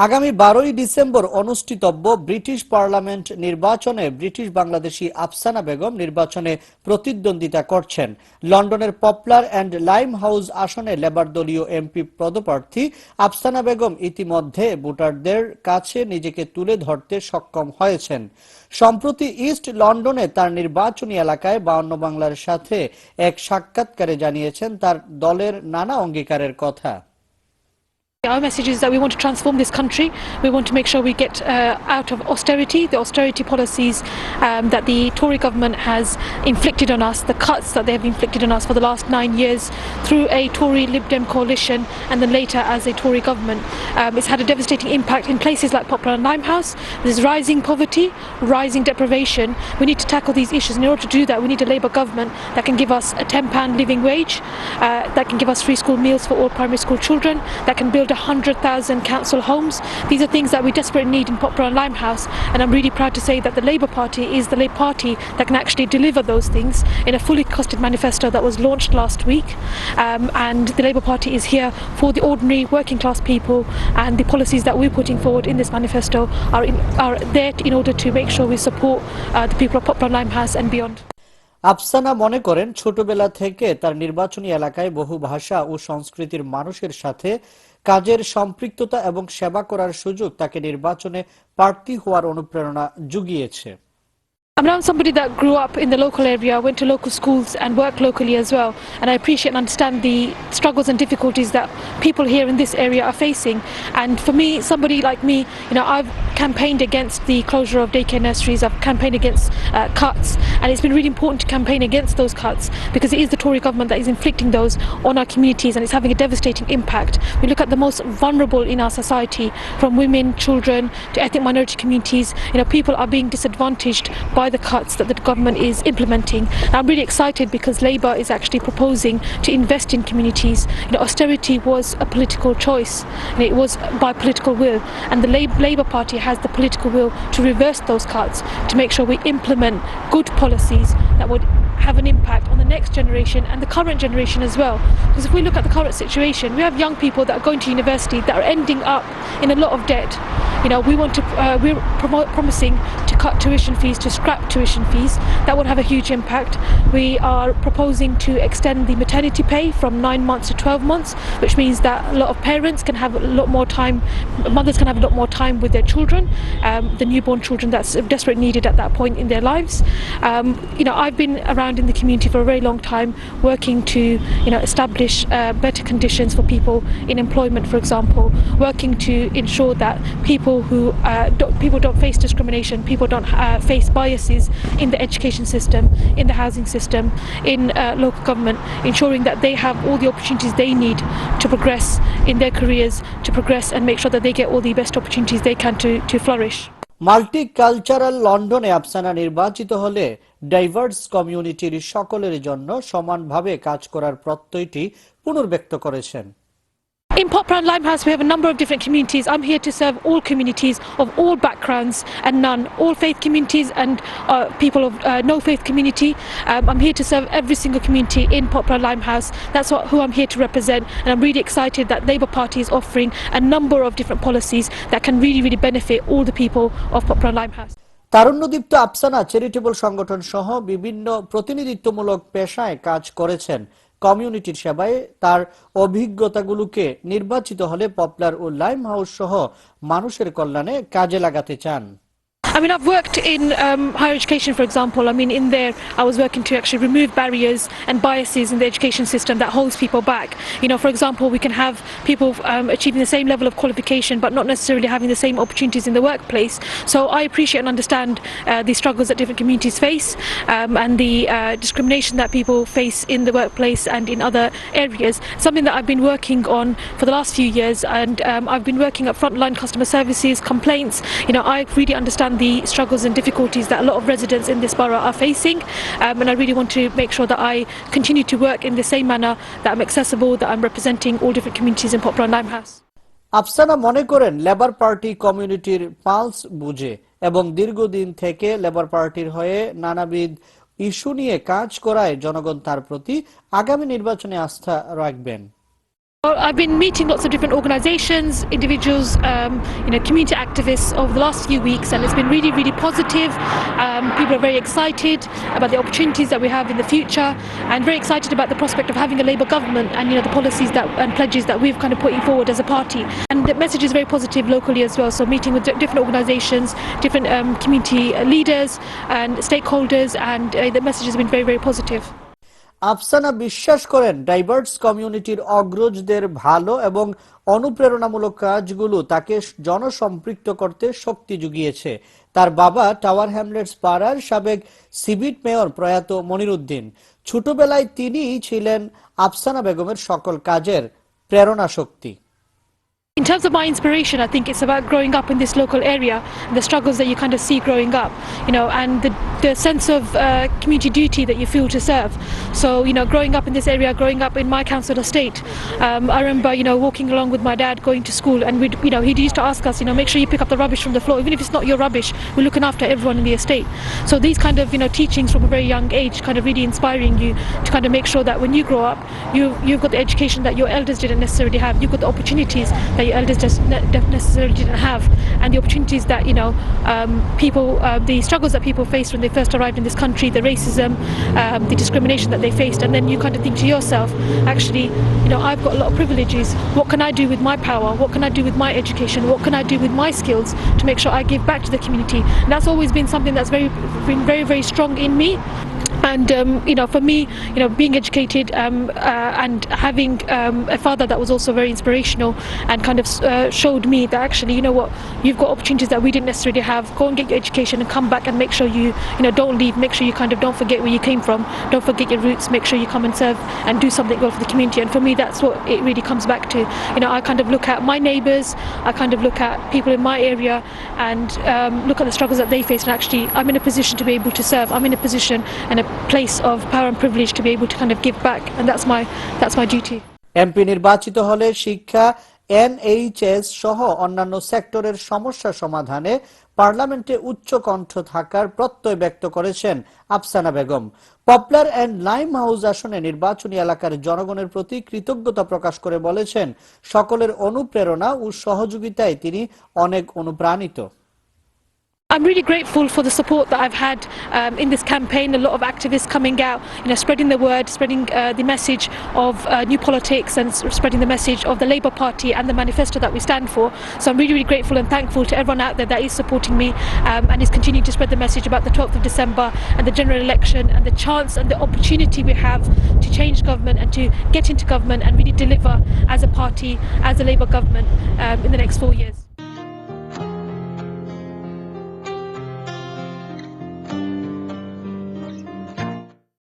আগামী 12ই ডিসেম্বর অনুষ্ঠিতব্য British parliament নির্বাচনে ব্রিটিশ বাংলাদেশি আফসানা বেগম নির্বাচনে প্রতিদ্বন্দ্বিতা করছেন। লন্ডনের পপলার অ্যান্ড লাইম হাউস আসনে লেবার দলীয় এমপি পদপ্রার্থী আফসানা বেগম ইতিমধ্যে ভোটারদের কাছে নিজেকে তুলে ধরতে সক্ষম হয়েছেন। সম্প্রতি ইস্ট লন্ডনে তার নির্বাচনী এলাকায় 52 বাংলার সাথে এক সাক্ষাৎকারে জানিয়েছেন তার দলের নানা অঙ্গীকারের কথা। Our message is that we want to transform this country. We want to make sure we get out of austerity, the austerity policies that the Tory government has inflicted on us, the cuts that they have inflicted on us for the last 9 years through a Tory Lib Dem coalition and then later as a Tory government. It's had a devastating impact in places like Poplar and Limehouse. There's rising poverty, rising deprivation. We need to tackle these issues. In order to do that, we need a Labour government that can give us a £10 living wage, that can give us free school meals for all primary school children, that can build 100,000 council homes. These are things that we desperately need in Poplar and Limehouse, and I'm really proud to say that the Labour Party is the party that can actually deliver those things in a fully costed manifesto that was launched last week, and the Labour Party is here for the ordinary working class people, and the policies that we're putting forward in this manifesto are there in order to make sure we support the people of Poplar and Limehouse and beyond. Afsana মনে করেন ছোটবেলা থেকে তার নির্বাচনী এলাকায় বহু ভাষা ও সংস্কৃতির মানুষের সাথে কাজের সম্পৃক্ততা এবং সেবা করার সুযোগ তাকে নির্বাচনে প্রার্থী হওয়ার অনুপ্রেরণা জুগিয়েছে। I'm somebody that grew up in the local area, went to local schools and worked locally as well, and I appreciate and understand the struggles and difficulties that people here in this area are facing. And for me, somebody like me, I've campaigned against the closure of daycare nurseries, I've campaigned against cuts, and it's been really important to campaign against those cuts because it is the Tory government that is inflicting those on our communities, and it's having a devastating impact. We look at the most vulnerable in our society, from women, children to ethnic minority communities. People are being disadvantaged by the cuts that the government is implementing. I'm really excited because Labour is actually proposing to invest in communities. Austerity was a political choice, and it was by political will, and the Labour Party has the political will to reverse those cuts, to make sure we implement good policies that would have an impact on the next generation and the current generation as well. Because if we look at the current situation, we have young people that are going to university that are ending up in a lot of debt. We're promising to cut tuition fees, to scrap tuition fees. That would have a huge impact. We are proposing to extend the maternity pay from 9 months to 12 months, which means that a lot of parents can have a lot more time, mothers can have a lot more time with their children, the newborn children that's desperately needed at that point in their lives. I've been around in the community for a very long time, working to establish better conditions for people in employment, for example, working to ensure that people don't face discrimination, people don't face biases in the education system, in the housing system, in local government, ensuring that they have all the opportunities they need to progress in their careers, to progress and make sure that they get all the best opportunities they can to flourish. Multicultural লন্ডনে আফসানা নির্বাচিত হলে diverse কমিউনিটির সকলের জন্য সমানভাবে কাজ করার প্রত্যয়টি পুনর্ব্যক্ত করেছেন। In Poplar and Limehouse, we have a number of different communities. I'm here to serve all communities of all backgrounds and none, all faith communities and people of no faith community. I'm here to serve every single community in Poplar and Limehouse. That's who I'm here to represent, and I'm really excited that Labour Party is offering a number of different policies that can really benefit all the people of Poplar and Limehouse. তারুণ্যদীপ্ত Afsana charitable সংগঠন সহ বিভিন্ন প্রতিনিধিত্বমূলক পেশায় কাজ করেছেন। কমিউনিটির সেবায় তার অভিজ্ঞতাগুলোকে নির্বাচিত হলে পপলার ও লাইম হাউস সহ মানুষের কল্যাণে কাজে লাগাতে চান। I've worked in higher education, for example. In there, I was working to actually remove barriers and biases in the education system that holds people back. For example, we can have people achieving the same level of qualification but not necessarily having the same opportunities in the workplace. So I appreciate and understand the struggles that different communities face and the discrimination that people face in the workplace and in other areas. Something that I've been working on for the last few years, and I've been working at frontline customer services, complaints. I really understand the struggles and difficulties that a lot of residents in this borough are facing, and I really want to make sure that I continue to work in the same manner, that I'm accessible, that I'm representing all different communities in Poplar and Limehouse. Afsana মনে করেন labour party কমিউনিটির pulse বুঝে এবং দীর্ঘদিন থেকে labour পার্টির হয়ে নানাবিধ ইস্যু নিয়ে কাজ করায় জনগণ তার প্রতি আগামী নির্বাচনে আস্থা রাখবেন। Well, I've been meeting lots of different organisations, individuals, community activists over the last few weeks, and it's been really, really positive. People are very excited about the opportunities that we have in the future, and very excited about the prospect of having a Labour government and the policies and pledges that we've kind of putting forward as a party. And the message is very positive locally as well. So meeting with different organisations, different community leaders and stakeholders, and the message has been very, very positive. Afsana বিশ্বাস করেন diverse কমিউনিটির অগ্রজদের ভালো এবং অনুপ্রেরণামূলক কাজগুলো তাকে জনসম্পৃক্ত করতে শক্তি জুগিয়েছে। তার বাবা টাওয়ার হ্যামলেটস পাড়ার সাবেক সিভিট মেয়র প্রয়াত মনিরুদ্দিন। ছোটবেলায় তিনিই ছিলেন আফসানা বেগমের সকল কাজের প্রেরণা শক্তি। In terms of my inspiration, I think it's about growing up in this local area, and the struggles that you kind of see growing up, and the sense of community duty that you feel to serve. So, growing up in this area, growing up in my council estate, I remember, walking along with my dad going to school, and he used to ask us, make sure you pick up the rubbish from the floor, even if it's not your rubbish, we're looking after everyone in the estate. So these kind of, teachings from a very young age kind of really inspiring you to kind of make sure that when you grow up, you've got the education that your elders didn't necessarily have, you've got the opportunities that your elders just necessarily didn't have, and the opportunities that people, the struggles that people faced when they first arrived in this country, the racism, the discrimination that they faced, and then you kind of think to yourself, actually, I've got a lot of privileges. What can I do with my power? What can I do with my education? What can I do with my skills to make sure I give back to the community? And that's always been something that's been very, very strong in me. And for me, being educated and having a father that was also very inspirational and kind of showed me that actually, you've got opportunities that we didn't necessarily have. Go and get your education and come back and make sure you don't leave. Make sure you kind of don't forget where you came from. Don't forget your roots. Make sure you come and serve and do something well for the community. And for me, that's what it really comes back to. I kind of look at my neighbours. I kind of look at people in my area and look at the struggles that they face. And actually, I'm in a position to be able to serve. I'm in a position and a place of power and privilege to be able to kind of give back, and that's my duty. MP নির্বাচিত হলে শিক্ষা, NHS সহ অন্যান্য সেক্টরের সমস্যা সমাধানে পার্লামেন্টে উচ্চ কণ্ঠ থাকার প্রত্যয় ব্যক্ত করেছেন Afsana Begum. Popular and lime house আসনে নির্বাচনী এলাকার জনগণের প্রতি কৃতজ্ঞতা প্রকাশ করে বলেছেন, সকলের অনুপ্রেরণা ও সহযোগিতায় তিনি অনেক অনুপ্রাণিত। I'm really grateful for the support that I've had in this campaign. A lot of activists coming out, spreading the word, spreading the message of new politics, and spreading the message of the Labour Party and the manifesto that we stand for. So I'm really, really grateful and thankful to everyone out there that is supporting me and is continuing to spread the message about the 12th of December and the general election and the chance and the opportunity we have to change government and to get into government and really deliver as a party, as a Labour government in the next 4 years.